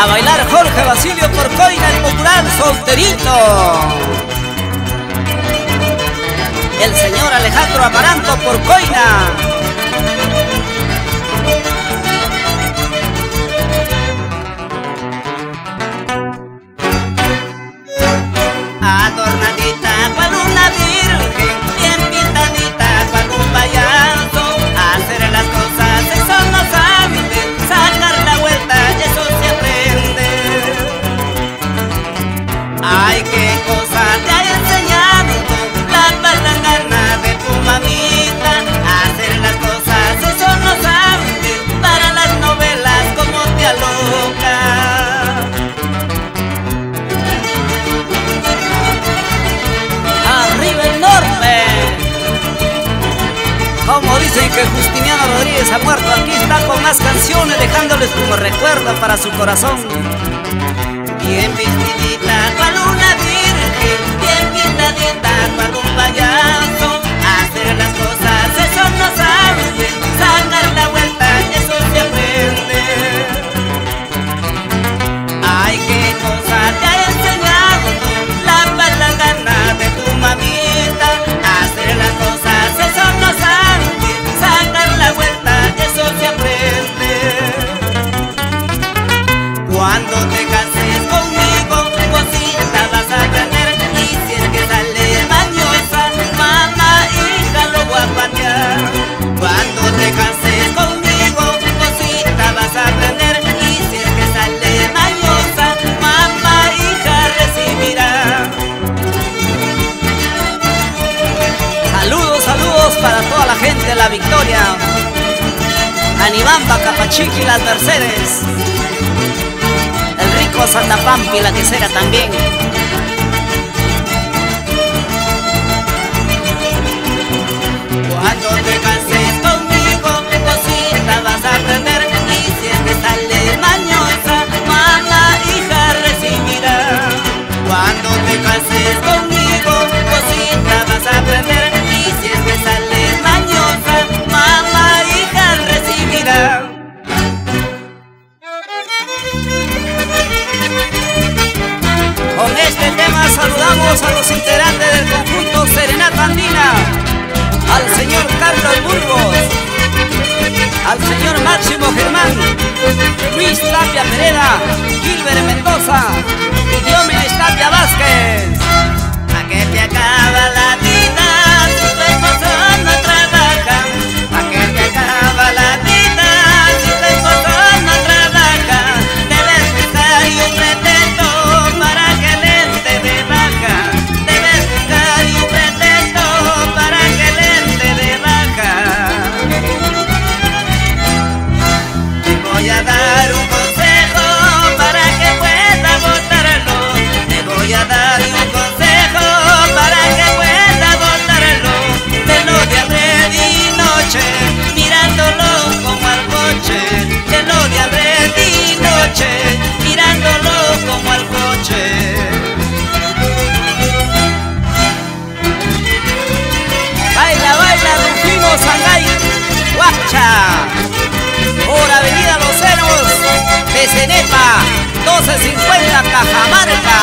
A bailar Jorge Basilio Porcoina, el popular solterito. El señor Alejandro Amaranto Porcoina. Adornadita cual una virgen, bien pintadita cual un payaso. Hacer las cosas, eso no sabe, sacar la vuelta, eso se aprende. Ay, qué cosa te ha enseñado la palangana de tu mamita. Hacer las cosas, eso no sabe, para las novelas como te aloca. Como dicen que Justiniano Rodríguez ha muerto, aquí está con más canciones, dejándoles como recuerdo para su corazón. Bien vestidita cual una virgen, bien pintadita cual un payaso. Hacer las cosas, eso no sabe, sacar la vuelta, eso se aprende. Ay, qué cosa te ha enseñado la palangana de tu mamita. Hacer las cosas, eso no sabe, sacar la vuelta, eso se aprende. Cuando te cases conmigo, cosita vas a aprender. Y si es que sale mañosa, mamá, hija, lo voy a patear. Cuando te cases conmigo, cosita vas a aprender. Y si es que sale mañosa, mamá, hija, recibirá. Saludos, saludos para toda la gente de La Victoria, Anibamba, Capachiqui, Las Mercedes, el rico Santa Pampi, La Quesera también. Cuando te cases conmigo, cosita vas a aprender. Y si es que sale mañosa, mamá, hija, recibirá. Cuando te cases conmigo, cosita vas a aprender. Y si es que sale mañosa, mamá, hija, recibirá. Con este tema saludamos a los integrantes del conjunto Serenata Andina, al señor Carlos Burgos, al señor Máximo Germán, Luis Tapia Pereda, Gilbert Mendoza y Diómenes Tapia Vázquez. ¿A qué te acaba la vida si tu esposo no trabaja? ¿A qué te acaba la vida si tu esposo no trabaja? Debes buscar y un pretexto para que le dé de baja. Debes buscar y un pretexto para que le dé de baja. Te voy a dar un consejo para que pueda votarlo. Te voy a dar un consejo para que pueda votarlo. Te lo de abre de noche, mirándolo como al coche. Te lo de abre de noche, mirándolo como al coche. Baila, baila, Rufino Sangay, Guacha, por Avenida Los Cerros de Cenepa, 1250 Cajamarca.